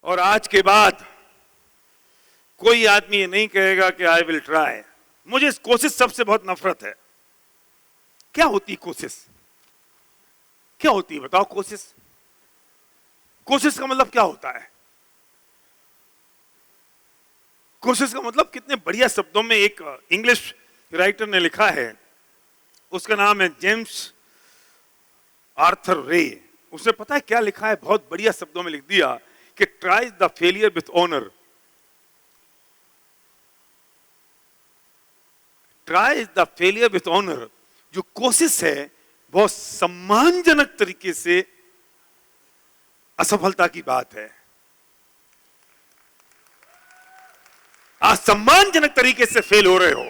और आज के बाद कोई आदमी ये नहीं कहेगा कि आई विल ट्राई। मुझे इस कोशिश सबसे बहुत नफरत है। क्या होती कोशिश? क्या होती है बताओ कोशिश? कोशिश का मतलब क्या होता है? कोशिश का मतलब कितने बढ़िया शब्दों में एक इंग्लिश राइटर ने लिखा है, उसका नाम है जेम्स आर्थर रे। उसने पता है क्या लिखा है? बहुत बढ़िया शब्दों में लिख दिया कि try the failure with honour. Try the failure with honour. जो कोशिश है बहुत सम्मानजनक तरीके से असफलता की बात है। आज सम्मानजनक तरीके से फेल हो रहे हो,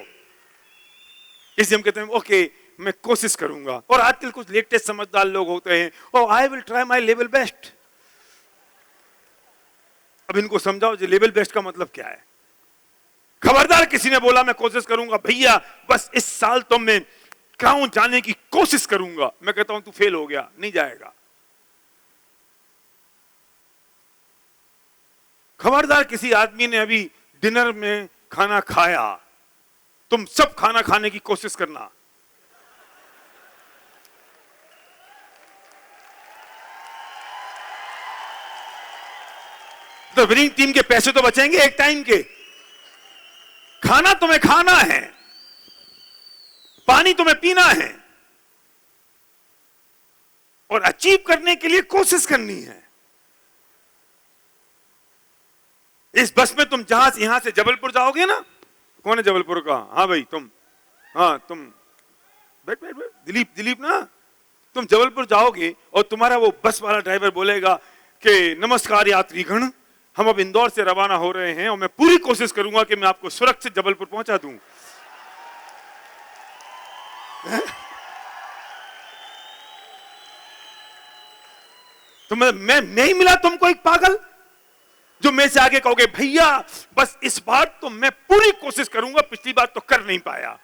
इसलिए हम कहते हैं ओके मैं कोशिश करूंगा। और आजकल कुछ लेटेस्ट समझदार लोग होते हैं, oh I will try my level best. अब इनको समझाओ जो लेवल बेस्ट का मतलब क्या है। खबरदार किसी ने बोला मैं कोशिश करूंगा, भैया बस इस साल तो मैं क्राउन जाने की कोशिश करूंगा, मैं कहता हूं तू फेल हो गया, नहीं जाएगा। खबरदार किसी आदमी ने अभी डिनर में खाना खाया, तुम सब खाना खाने की कोशिश करना। तो विनिंग टीम के पैसे तो बचेंगे एक टाइम के। खाना तुम्हें खाना है, पानी तुम्हें पीना है, और अचीव करने के लिए कोशिश करनी है। इस बस में तुम जहां से यहां से जबलपुर जाओगे ना, कौन है जबलपुर का? हाँ भाई तुम, हाँ तुम बैठ बैठ बैठ, दिलीप ना, तुम जबलपुर जाओगे और तुम्हारा वो बस वाला ड्राइवर बोलेगा कि नमस्कार यात्रीगण, हम अब इंदौर से रवाना हो रहे हैं और मैं पूरी कोशिश करूंगा कि मैं आपको सुरक्षित जबलपुर पहुंचा दूं। तो मैं नहीं मिला तुमको एक पागल जो मेरे से आगे कहोगे भैया बस इस बार तो मैं पूरी कोशिश करूंगा, पिछली बार तो कर नहीं पाया।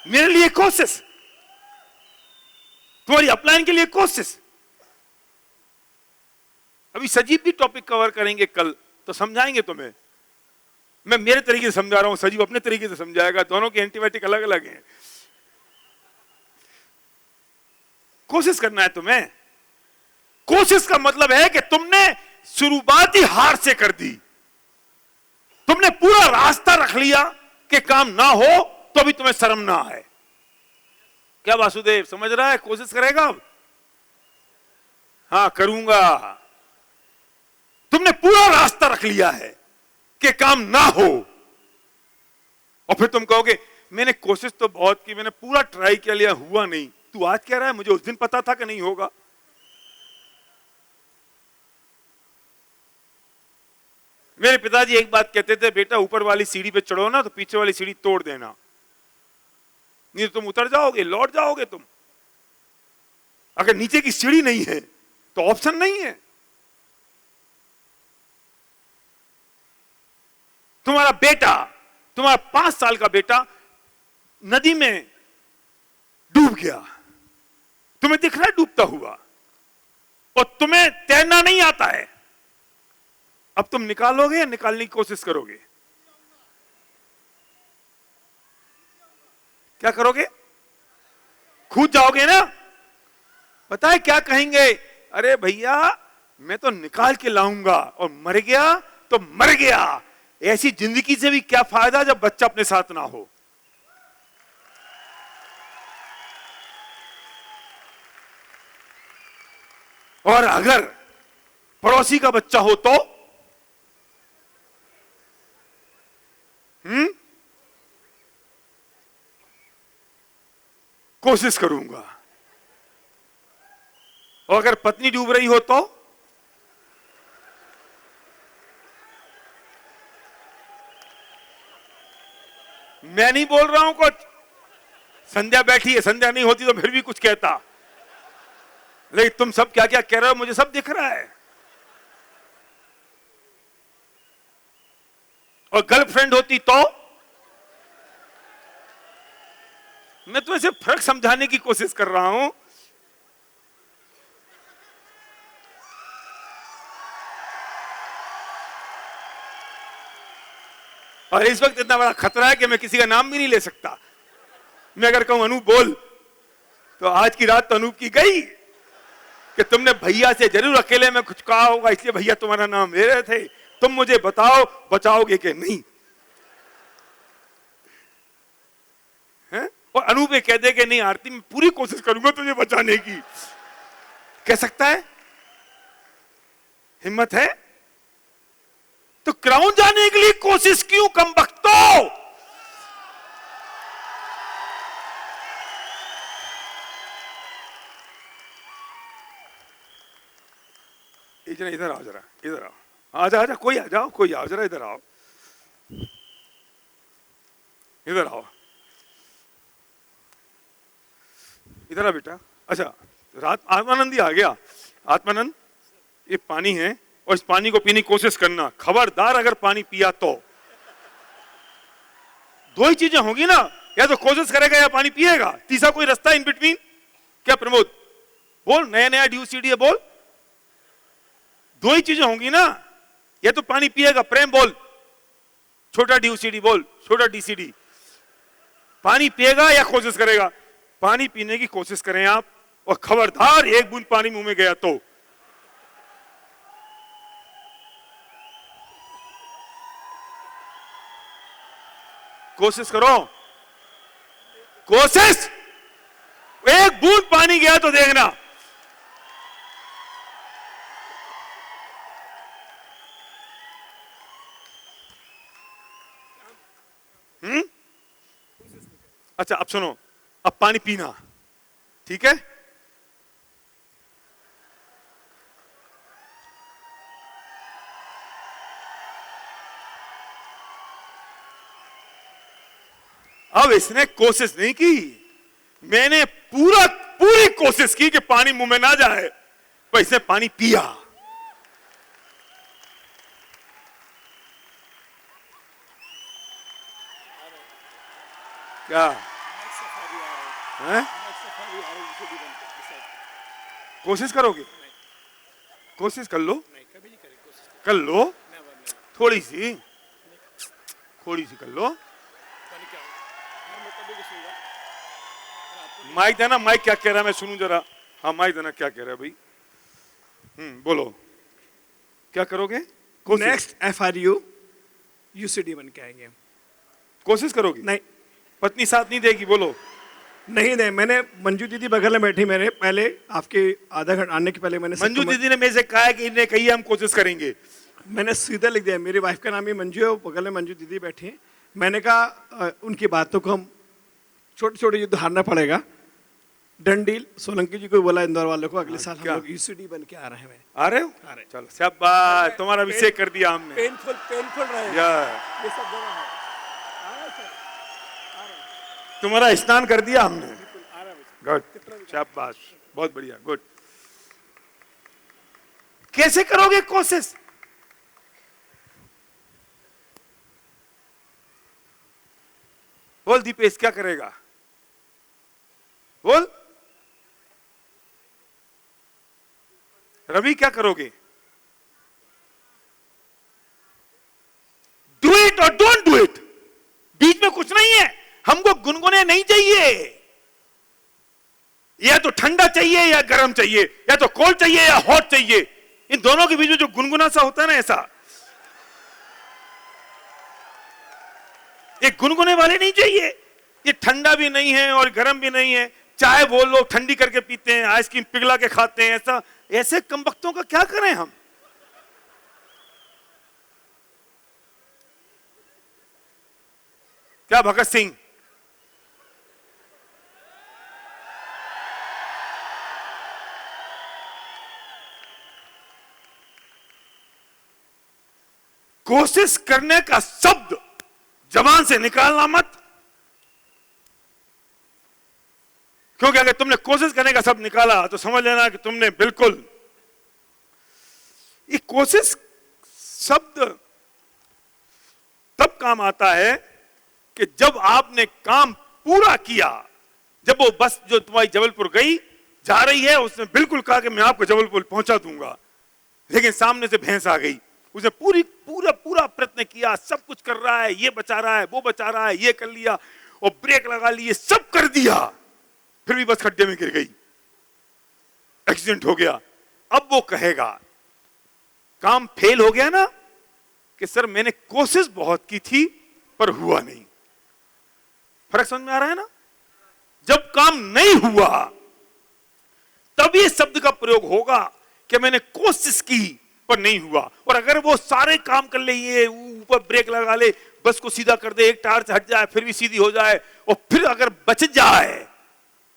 मेरे लिए कोशिश, तुम्हारी अपलाइन के लिए कोशिश। अभी सजीव भी टॉपिक कवर करेंगे कल, तो समझाएंगे तुम्हें। मैं मेरे तरीके से समझा रहा हूं, सजीव अपने तरीके से समझाएगा, दोनों के एंटीबायोटिक अलग अलग हैं। कोशिश करना है तुम्हें। कोशिश का मतलब है कि तुमने शुरुआती हार से कर दी, तुमने पूरा रास्ता रख लिया कि काम ना हो तो भी तुम्हें शर्म ना आए। क्या वासुदेव समझ रहा है? कोशिश करेगा अब? हाँ करूंगा। तुमने पूरा रास्ता रख लिया है कि काम ना हो, और फिर तुम कहोगे मैंने कोशिश तो बहुत की, मैंने पूरा ट्राई किया लिया, हुआ नहीं। तू आज कह रहा है मुझे उस दिन पता था कि नहीं होगा। मेरे पिताजी एक बात कहते थे, बेटा ऊपर वाली सीढ़ी पे चढ़ो ना तो पीछे वाली सीढ़ी तोड़ देना, नहीं तो तुम उतर जाओगे, लौट जाओगे तुम। अगर नीचे की सीढ़ी नहीं है तो ऑप्शन नहीं है। तुम्हारा बेटा, तुम्हारा 5 साल का बेटा नदी में डूब गया, तुम्हें दिख रहा है डूबता हुआ, और तुम्हें तैरना नहीं आता है। अब तुम निकालोगे या निकालने की कोशिश करोगे? क्या करोगे? कूद जाओगे ना। पता है क्या कहेंगे? अरे भैया मैं तो निकाल के लाऊंगा, और मर गया तो मर गया। ऐसी जिंदगी से भी क्या फायदा जब बच्चा अपने साथ ना हो। और अगर पड़ोसी का बच्चा हो तो कोशिश करूंगा। और अगर पत्नी डूब रही हो तो मैं नहीं बोल रहा हूं कुछ, संध्या बैठी है, संध्या नहीं होती तो फिर भी कुछ कहता, लेकिन तुम सब क्या क्या कह रहे हो मुझे सब दिख रहा है। और गर्लफ्रेंड होती तो मैं तुम्हें सिर्फ फर्क समझाने की कोशिश कर रहा हूं। और इस वक्त इतना बड़ा खतरा है कि मैं किसी का नाम भी नहीं ले सकता। मैं अगर कहूं अनूप बोल, तो आज की रात तो अनूप की गई कि तुमने भैया से जरूर अकेले में कुछ कहा होगा, इसलिए भैया तुम्हारा नाम ले रहे थे। तुम मुझे बताओ बचाओगे कि नहीं? है? और अनूप कह दे कि नहीं आरती, मैं पूरी कोशिश करूंगा तुझे बचाने की। कह सकता है? हिम्मत है? तो क्राउन जाने के लिए कोशिश क्यों कमबख्तों? इधर आओ जरा, इधर आओ, आजा आजा, कोई आ जाओ, कोई आओ जरा, इधर आओ, इधर आओ, इधर आ बेटा। अच्छा, रात आत्मानंद ही आ गया। आत्मानंद, ये पानी है और इस पानी को पीने की कोशिश करना, खबरदार अगर पानी पिया तो। दो ही चीजें होंगी ना, या तो कोशिश करेगा या पानी पिएगा, तीसरा कोई रास्ता इन बिटवीन? क्या प्रमोद बोल, नया नया ड्यूसीडी है बोल, दो ही चीजें होंगी ना, या तो पानी पिएगा। प्रेम बोल, छोटा ड्यूसीडी बोल, छोटा डीसीडी, पानी पिएगा या कोशिश करेगा? पानी पीने की कोशिश करें आप, और खबरदार एक बूंद पानी मुंह में गया तो। कोशिश करो, कोशिश, एक बूंद पानी गया तो देखना। अच्छा अब सुनो, अब पानी पीना, ठीक है? अब इसने कोशिश नहीं की, मैंने पूरी कोशिश की कि पानी मुंह में ना जाए, पर इसने पानी पिया। क्या है? कोशिश करोगे? कोशिश कर लो, कर लो, थोड़ी सी कर लो। माइक देना, माइक क्या कह रहा है मैं सुनूं जरा। हाँ माइक देना, क्या कह रहा है भाई? बोलो, क्या करोगे? नेक्स्ट FRU UCD बन के आएंगे। कोशिश करोगे? नहीं, पत्नी साथ नहीं देगी? बोलो। नहीं, मैंने मंजू दीदी बगल में बैठी, मैंने पहले आपके आधा घंटा आने के पहले मैंने मंजू दीदी ने मेरे से कहा है कि इन्हें कहिए हम कोशिश करेंगे। मैंने सीधा लिख दिया, मेरी वाइफ का नाम ही मंजू है, बगल में मंजू दीदी बैठी है। मैंने कहा उनकी बातों को हम छोटे छोटे युद्ध हारना पड़ेगा। डंडील सोलंकी जी को बोला इंदौर वालों को, अगले साल हम लोग UCD बन के आ रहे हैं। आ रहे हो? चलो शाबाश, तुम्हारा अभिषेक कर दिया हमने। पेनफुल रहे ये सब जगह है, तुम्हारा स्नान कर दिया हमने। गुड, शाबाश, बहुत बढ़िया, गुड। कैसे करोगे कोशिश? बोल दीपेश, क्या करेगा? बोल रवि, क्या करोगे? डू इट और डोंट डू इट, बीच में कुछ नहीं है। हमको गुनगुने नहीं चाहिए, या तो ठंडा चाहिए या गर्म चाहिए, या तो कोल्ड चाहिए या हॉट चाहिए। इन दोनों के बीच में जो गुनगुना सा होता है ना, ऐसा ये गुनगुने वाले नहीं चाहिए। ये ठंडा भी नहीं है और गर्म भी नहीं है। चाय वो लोग ठंडी करके पीते हैं, आइसक्रीम पिघला के खाते हैं, ऐसा ऐसे कमबख्तों का क्या करें हम? क्या भगत सिंह? कोशिश करने का शब्द जबान से निकालना मत, क्योंकि अगर तुमने कोशिश करने का शब्द निकाला तो समझ लेना कि तुमने बिल्कुल, ये कोशिश शब्द तब काम आता है कि जब आपने काम पूरा किया। जब वो बस जो तुम्हारी जबलपुर गई जा रही है, उसने बिल्कुल कहा कि मैं आपको जबलपुर पहुंचा दूंगा, लेकिन सामने से भैंस आ गई उसने पूरा पूरा प्रयत्न किया, सब कुछ कर रहा है, ये बचा रहा है, वो बचा रहा है, ये कर लिया और ब्रेक लगा लिए, सब कर दिया, फिर भी बस खड्डे में गिर गई, एक्सीडेंट हो गया। अब वो कहेगा काम फेल हो गया ना, कि सर मैंने कोशिश बहुत की थी पर हुआ नहीं। फर्क समझ में आ रहा है ना? जब काम नहीं हुआ तब ये शब्द का प्रयोग होगा कि मैंने कोशिश की पर नहीं हुआ। और अगर वो सारे काम कर ले, ये ऊपर ब्रेक लगा ले, बस को सीधा कर दे, एक टायर से हट जाए फिर भी सीधी हो जाए, और फिर अगर बच जाए,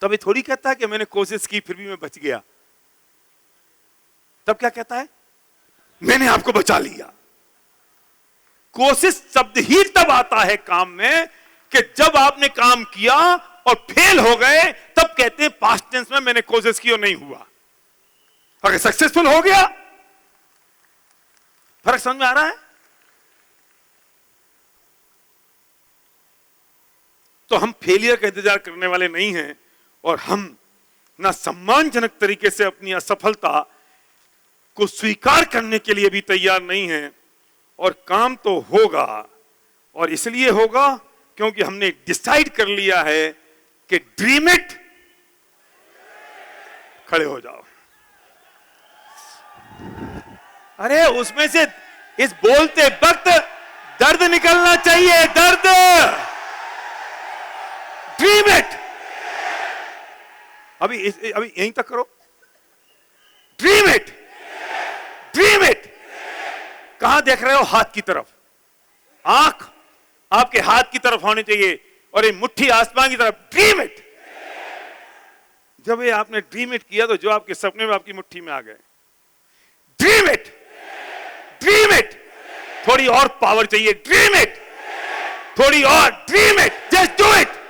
तब ये थोड़ी कहता है कि मैंने कोशिश की फिर भी मैं बच गया। तब क्या कहता है? मैंने आपको बचा लिया। कोशिश शब्द ही तब आता है काम में कि जब आपने काम किया और फेल हो गए, तब कहते हैं पास्ट टेंस में मैंने कोशिश की और नहीं हुआ। अगर सक्सेसफुल हो गया, फर्क समझ में आ रहा है? तो हम फेलियर का इंतजार करने वाले नहीं हैं, और हम ना सम्मानजनक तरीके से अपनी असफलता को स्वीकार करने के लिए भी तैयार नहीं हैं। और काम तो होगा, और इसलिए होगा क्योंकि हमने डिसाइड कर लिया है कि ड्रीम इट। खड़े हो जाओ। अरे उसमें से इस बोलते वक्त दर्द निकलना चाहिए, दर्द। Dream it. अभी यहीं तक करो। Dream it, dream it. कहां देख रहे हो? हाथ की तरफ। आंख आपके हाथ की तरफ होनी चाहिए और ये मुट्ठी आसमान की तरफ। Dream it. जब ये आपने ड्रीम इट किया तो जो आपके सपने में आपकी मुट्ठी में आ गए। Dream it, dream it. थोड़ी और पावर चाहिए। ड्रीम इट, थोड़ी और। Dream it, just do it.